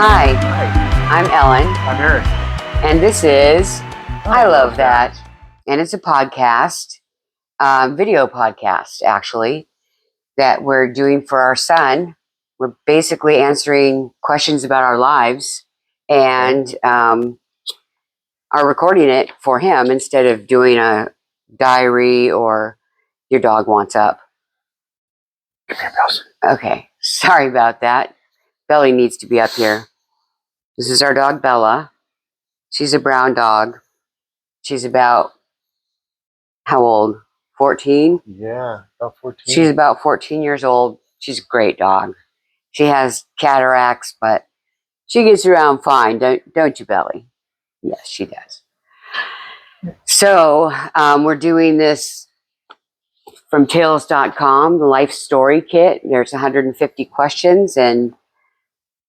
Hi, Hi, I'm Ellen, I'm Eric. and this is I Love That. And it's a podcast, video podcast, actually, that we're doing for our son. We're basically answering questions about our lives and are recording it for him instead of doing a diary or your dog wants up. Give me a mouse. Okay, sorry about that. Belly needs to be up here. This is our dog, Bella. She's a brown dog. She's about, how old? 14? Yeah, about 14. She's about 14 years old. She's a great dog. She has cataracts, but she gets around fine, don't you, Belly? Yes, she does. So we're doing this from Tails.com, the Life Story Kit. There's 150 questions, and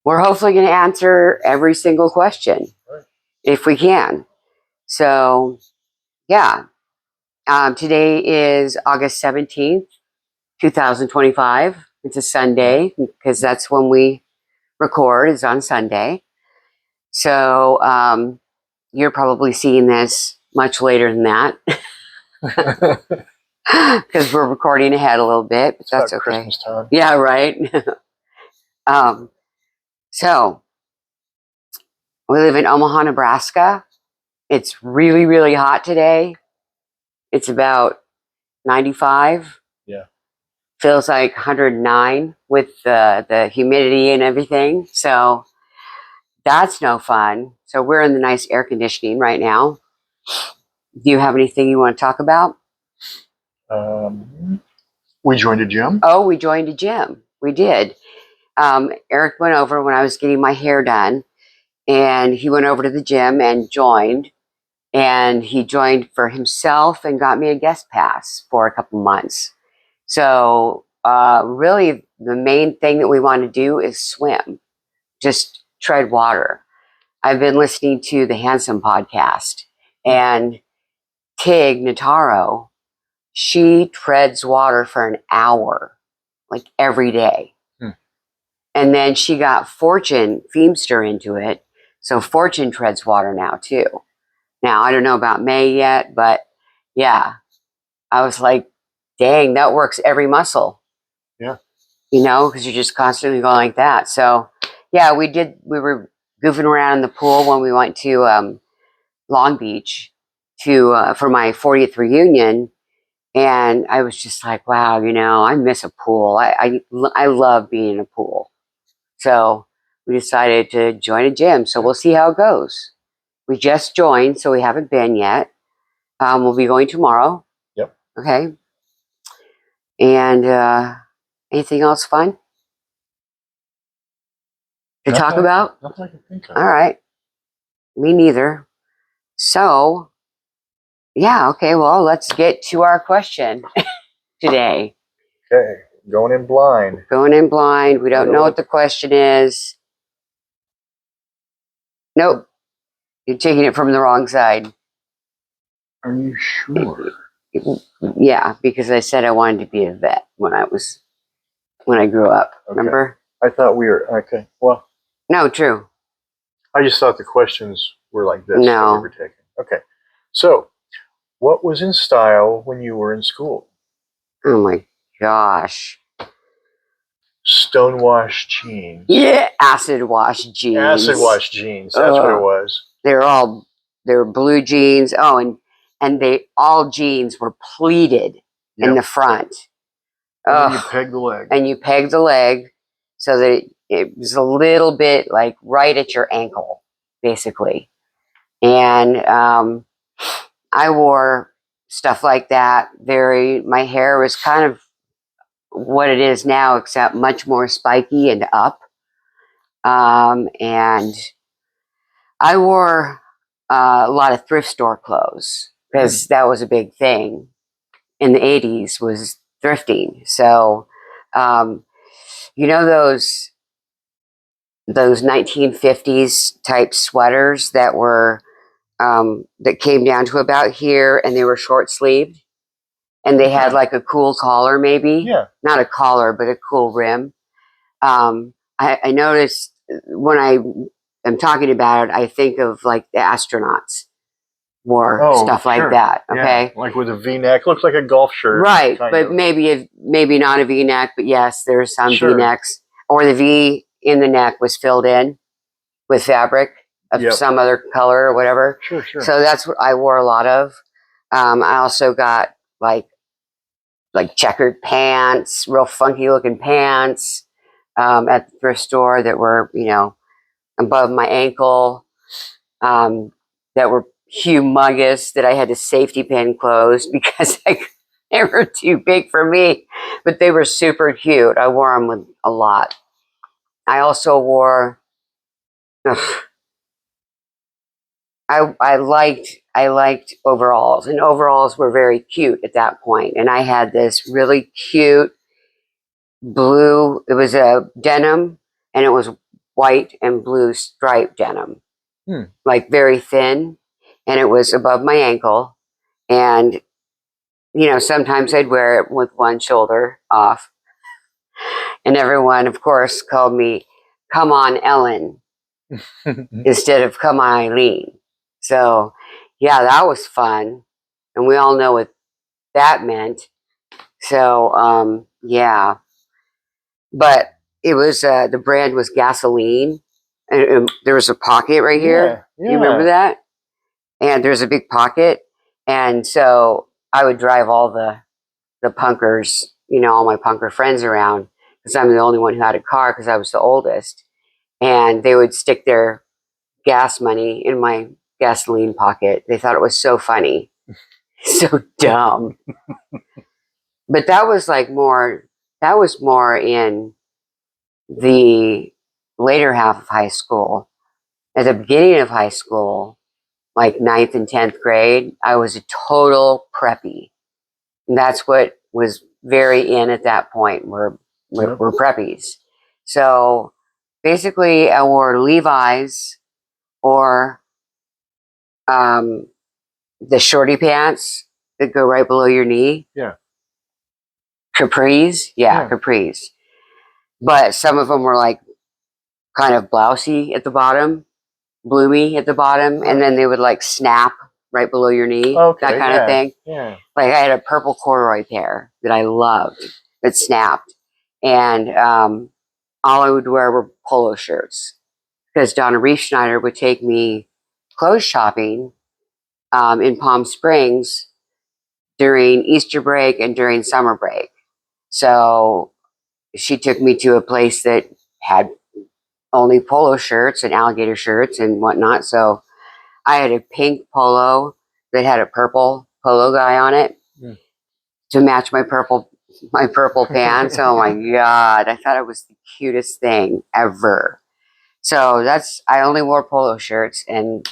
we're hopefully going to answer every single question if we can. So, yeah. Today is August 17th, 2025. It's a Sunday because that's when we record, is on Sunday. So you're probably seeing this much later than that because we're recording ahead a little bit, but that's okay. Christmas time. Yeah, right. So we live in Omaha, Nebraska. It's really, really hot today. It's about 95. Yeah. Feels like 109 with the humidity and everything. So that's no fun. So we're in the nice air conditioning right now. Do you have anything you want to talk about? We joined a gym. Oh, we joined a gym. We did. Eric went over when I was getting my hair done, and he went over to the gym and joined. And he joined for himself and got me a guest pass for a couple months. So really, the main thing that we want to do is swim, just tread water. I've been listening to the Handsome podcast, and Tig Notaro, she treads water for an hour, like every day. And then she got Fortune Feemster into it. So Fortune treads water now too. Now, I don't know about May yet, but yeah, I was like, dang, that works every muscle. Yeah. You know, because you're just constantly going like that. So yeah, we were goofing around in the pool when we went to Long Beach for my 40th reunion. And I was just like, wow, you know, I miss a pool. I love being in a pool. So we decided to join a gym. So we'll see how it goes. We just joined, so we haven't been yet. We'll be going tomorrow. Yep. Okay. And anything else fun to talk about? Nothing I can think of. All right. Me neither. So, yeah, okay, well, let's get to our question today. Okay, going in blind. Going in blind. We don't know what the question is. Nope. You're taking it from the wrong side. Are you sure? Yeah, because I said I wanted to be a vet when I grew up. Okay. Remember? I thought we were, okay, well. No, true. I just thought the questions were like this. No. That we were taking. Okay, so what was in style when you were in school? Oh my gosh. Stonewash jeans. Yeah, acid wash jeans. Acid wash jeans, that's what it was. They were blue jeans. Oh, and all jeans were pleated in the front. And then you peg the leg. And you peg the leg so that it was a little bit like right at your ankle, basically. And I wore stuff like that. My hair was kind of what it is now, except much more spiky and up. And I wore a lot of thrift store clothes because that was a big thing in the 80s, was thrifting. So, you know, those 1950s type sweaters that were that came down to about here, and they were short sleeved, and they had like a cool collar, maybe. Yeah. Not a collar, but a cool rim. I noticed when I am talking about it, I think of like the astronauts wore stuff like that. Okay, yeah. Like with a V-neck, looks like a golf shirt, right? But maybe not a V-neck, but yes, there's some V-necks, or the V in the neck was filled in with fabric of some other color or whatever. Sure. So that's what I wore a lot of. I also got like checkered pants, real funky looking pants at the thrift store that were, above my ankle, that were humongous, that I had to safety pin closed because they were too big for me, but they were super cute. I wore them with a lot. I also wore, I liked overalls, and overalls were very cute at that point. And I had this really cute blue, it was a denim, and it was white and blue striped denim, like very thin, and it was above my ankle. And sometimes I'd wear it with one shoulder off, and everyone, of course, called me "Come on, Ellen," instead of "Come on, Eileen." So yeah, that was fun, and we all know what that meant. So yeah. But it was, the brand was Gasoline, and there was a pocket right here. Yeah. You remember that? And there's a big pocket, and so I would drive all the punkers, all my punker friends around, because I'm the only one who had a car because I was the oldest, and they would stick their gas money in my gasoline pocket. They thought it was so funny, so dumb. But that was more in the later half of high school. At the beginning of high school, like 9th and 10th grade, I was a total preppy. And that's what was very in at that point, were preppies. So basically I wore Levi's, or the shorty pants that go right below your knee. Yeah. Capris. Yeah, capris. But some of them were like kind of blousey at the bottom, bloomy at the bottom, and then they would like snap right below your knee, that kind of thing. Yeah. Like I had a purple corduroy pair that I loved that snapped, and all I would wear were polo shirts, because Donna Reef Schneider would take me clothes shopping in Palm Springs during Easter break and during summer break. So she took me to a place that had only polo shirts and alligator shirts and whatnot. So I had a pink polo that had a purple polo guy on it to match my purple pants. Oh my God. I thought it was the cutest thing ever. So I only wore polo shirts and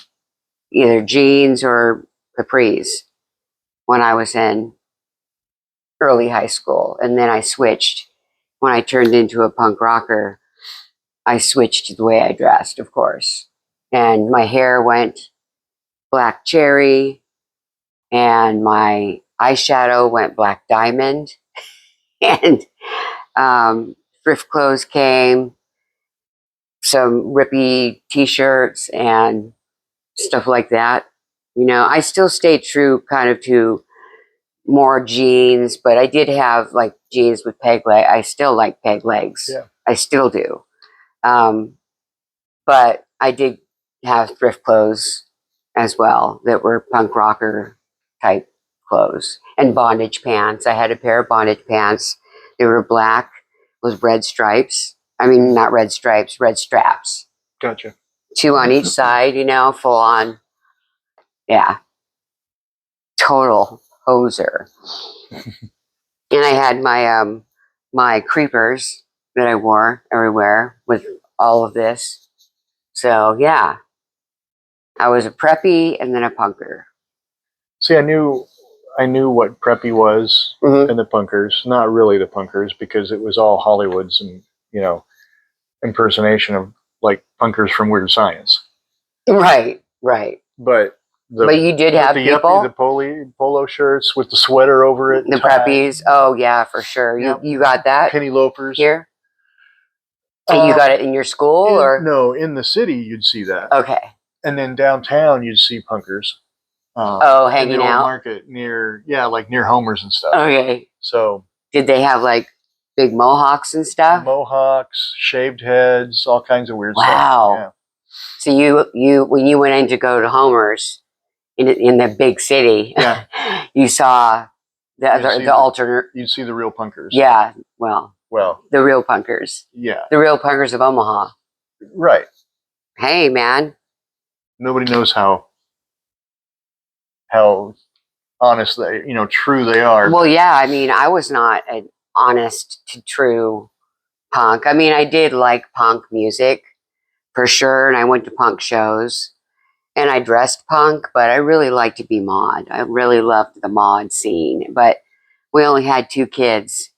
either jeans or capris when I was in early high school. And then I switched when I turned into a punk rocker. I switched the way I dressed, of course. And my hair went black cherry, and my eyeshadow went black diamond. And thrift clothes came, some rippy t-shirts and stuff like that. I still stayed true kind of to more jeans, but I did have like jeans with peg leg. I still like peg legs. Yeah. I still do. But I did have thrift clothes as well that were punk rocker type clothes, and bondage pants. I had a pair of bondage pants. They were black with red stripes. I mean, not red stripes, red straps. Gotcha. 2 on each side, full on. Yeah. Total hoser. And I had my creepers that I wore everywhere with all of this. So yeah, I was a preppy and then a punker. See, I knew what preppy was and the punkers. Not really the punkers, because it was all Hollywoods and impersonation of like punkers from Weird Science. Right. But you did have the people, yuppie, the polo shirts with the sweater over it, the preppies. Oh yeah, for sure. You got that penny loafers here. You got it in your school, or no? In the city, you'd see that. okay? And then downtown, you'd see punkers. Hanging in the old out. market near, like near Homer's and stuff. Okay. So Did they have like big mohawks and stuff? mohawks, shaved heads, all kinds of weird Wow. stuff. So you when you went in to go to Homer's in the big city, Yeah. you saw the alternate. You'd see the real punkers. Yeah. Well, the real punkers. Yeah. The real punkers of Omaha. Right. Hey, man. Nobody knows how honest they, true they are. Well, yeah. I mean, I was not an honest to true punk. I mean, I did like punk music for sure, and I went to punk shows, and I dressed punk, but I really liked to be mod. I really loved the mod scene, but we only had 2 kids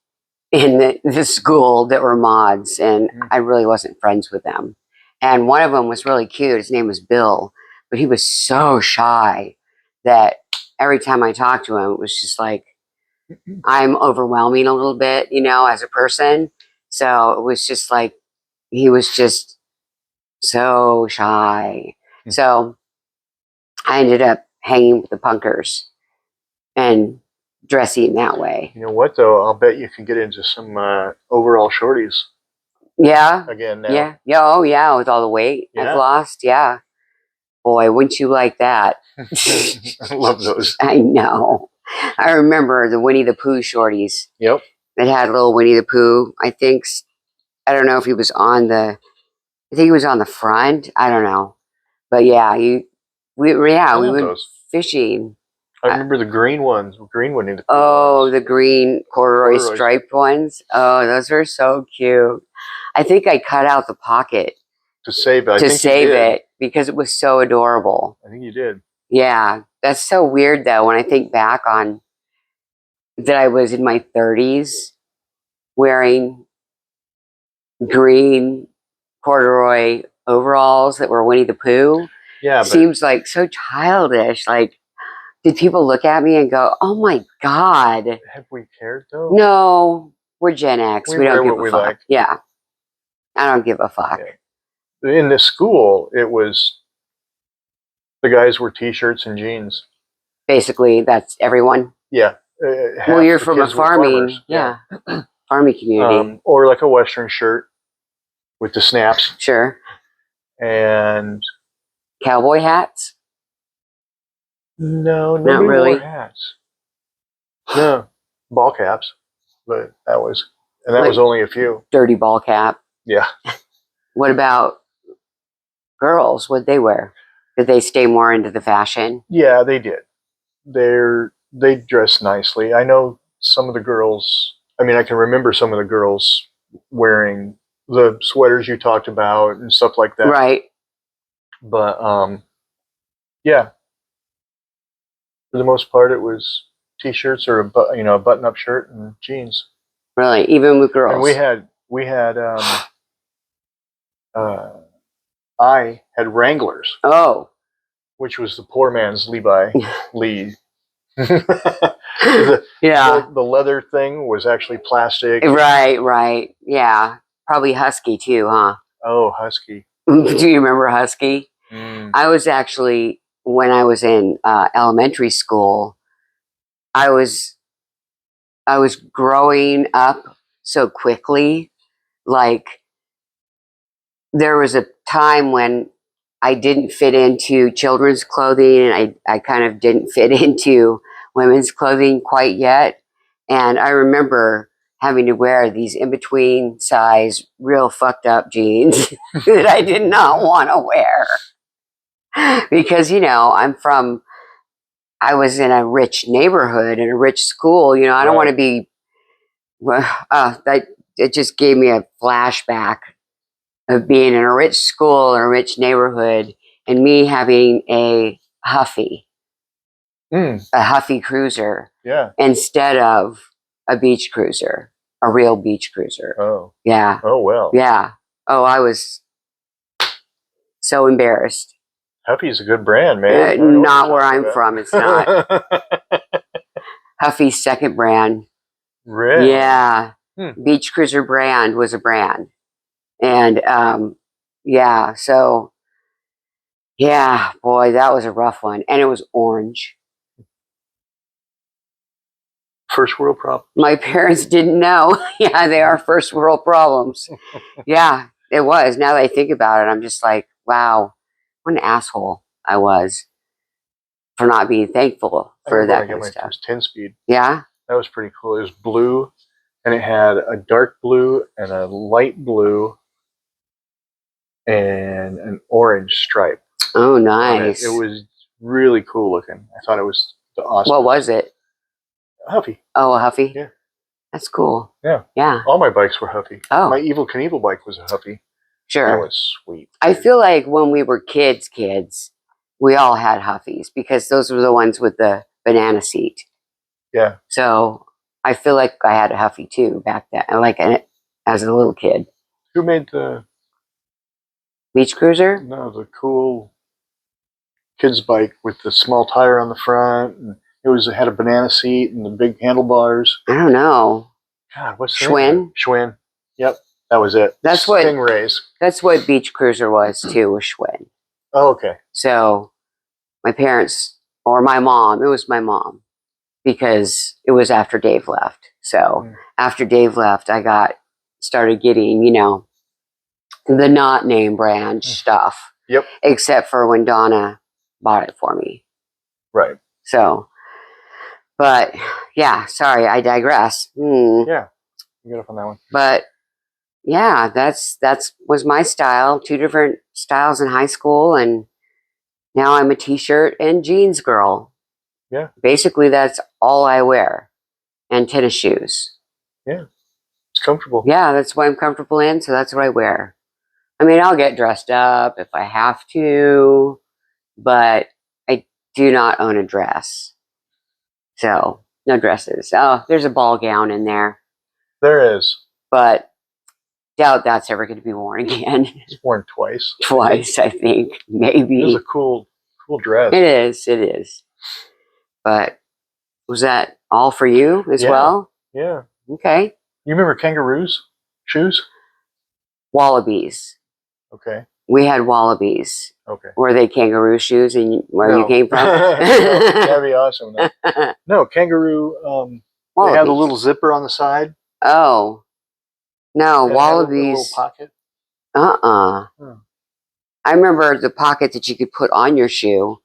in the school that were mods, and I really wasn't friends with them. And one of them was really cute. His name was Bill, but he was so shy that every time I talked to him, it was just like, I'm overwhelming a little bit, as a person. So it was just like, he was just so shy. So I ended up hanging with the punkers and dressing that way. You know what, though? I'll bet you can get into some overall shorties. Yeah. Again now. Yeah. Yeah. Oh, yeah. With all the weight I've lost. Yeah. Boy, wouldn't you like that? I love those. I know. I remember the Winnie the Pooh shorties. Yep. That had little Winnie the Pooh. I don't know if he was on the front. I don't know. But yeah, we went fishing. I remember the green ones. Green Winnie the Pooh. Oh, the green corduroy striped ones. Oh, those are so cute. I think I cut out the pocket to save it. To save it because it was so adorable. I think you did. Yeah, that's so weird though when I think back on that I was in my 30s wearing green corduroy overalls that were Winnie the Pooh. Yeah, seems like so childish. Like, did people look at me and go, "Oh my God"? Have we cared though? No, we're Gen X. We don't give a fuck. Like. Yeah, I don't give a fuck. Yeah. In the school, it was the guys wore T-shirts and jeans. Basically, that's everyone. Yeah. Well, you're from a farming, farming community, or like a Western shirt with the snaps. Sure. And cowboy hats. No, not really. Wore hats. No, ball caps, but that was only a few. Dirty ball cap. Yeah. What about girls? What'd they wear? Did they stay more into the fashion? Yeah, they did. They dressed nicely. I know some of the girls. I mean, I can remember some of the girls wearing the sweaters you talked about and stuff like that. Right. But yeah. For the most part, it was T-shirts or a button-up shirt and jeans. Really, even with girls. And I had Wranglers. Oh. Which was the poor man's Levi Lee. The leather thing was actually plastic. Right. Yeah. Probably Husky too, huh? Oh, Husky. Do you remember Husky? I was actually, when I was in elementary school, I was growing up so quickly. Like, there was a time when I didn't fit into children's clothing, and I kind of didn't fit into women's clothing quite yet. And I remember having to wear these in-between size, real fucked up jeans that I did not want to wear. Because, I was in a rich neighborhood, in a rich school. I don't want to be, it just gave me a flashback of being in a rich school in a rich neighborhood and me having a Huffy cruiser instead of a beach cruiser, a real beach cruiser. Oh. Yeah. Oh, well. Yeah. Oh, I was so embarrassed. Huffy's a good brand, man. Not where I'm from. It's not. Huffy's second brand. Really? Yeah. Beach Cruiser brand was a brand. And yeah, so yeah, boy, that was a rough one. And it was orange. First world problem. My parents didn't know. Yeah, they are first world problems. Yeah, it was. Now that I think about it, I'm just like, wow, what an asshole I was for not being thankful I for remember that when I kind got of my stuff. first 10-speed. Yeah. That was pretty cool. It was blue, and it had a dark blue and a light blue and an orange stripe Oh, on it. nice. It was really cool looking. I thought it was the awesome. What was it? Huffy. Oh, a Huffy? Yeah. That's cool. Yeah. Yeah. All my bikes were Huffy. Oh. My Evel Knievel bike was a Huffy. Sure. That was sweet. I feel like when we were kids, we all had Huffies because those were the ones with the banana seat. Yeah. So I feel like I had a Huffy too back then, like as a little kid. Who made the Beach Cruiser? No, the cool kids bike with the small tire on the front, and it had a banana seat and the big handlebars. I don't know. God, what's the Schwinn? name? Schwinn. Yep, that was it. That's what Stingrays. That's what Beach Cruiser was too, was Schwinn. Oh, okay. So my parents, or my mom, it was my mom, because it was after Dave left. So after Dave left, I started getting, the not name brand stuff. Yep. Except for when Donna bought it for me. Right. So, but yeah, sorry, I digress. Yeah, you get up on that one. But yeah, that's was my style. 2 different styles in high school, and now I'm a t-shirt and jeans girl. Yeah. Basically, that's all I wear, and tennis shoes. Yeah, it's comfortable. Yeah, that's what I'm comfortable in, so that's what I wear. I mean, I'll get dressed up if I have to, but I do not own a dress. So, no dresses. Oh, there's a ball gown in there. There is. But doubt that's ever going to be worn again. It's worn twice. Twice, I think. Maybe. It was a cool dress. It is. But was that all for you as well? Yeah. Okay. You remember kangaroos shoes? Wallabies. Okay. We had wallabies. Okay. Were they kangaroo shoes and where you came from? No, that'd be awesome. No, kangaroo, they have the little zipper on the side. Oh. No, It wallabies. had a little pocket. I remember the pocket that you could put on your shoe,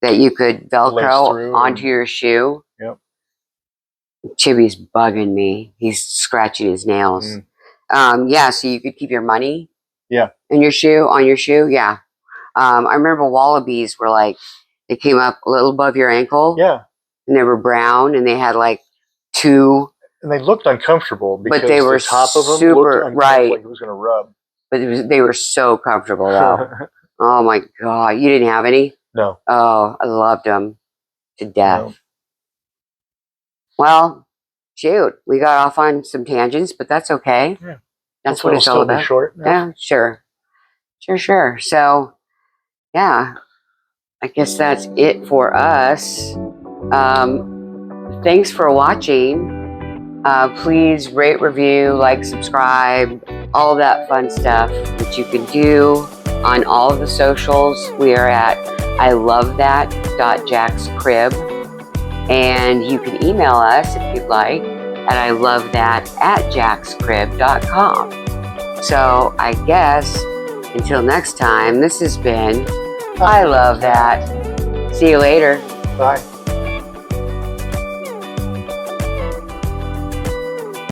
that you could Velcro onto your shoe. Yep. Chibi's bugging me. He's scratching his nails. Yeah, so you could keep your money. Yeah. On your shoe. Yeah. I remember wallabies were like, they came up a little above your ankle. Yeah. And they were brown, and they had like 2. And they looked uncomfortable because but they were the top of them super looked right. Like it was going to rub. But they were so comfortable though. Oh my God. You didn't have any? No. Oh, I loved them to death. No. Well, shoot, we got off on some tangents, but that's okay. Yeah. That's what it's all about. Short. Yeah, sure. So, yeah, I guess that's it for us. Thanks for watching. Please rate, review, like, subscribe, all that fun stuff that you can do on all of the socials. We are at ilovethat.jackscrib, and you can email us if you'd like at ilovethat@jackscrib.com. So I guess until next time, this has been I Love That. See you later. Bye.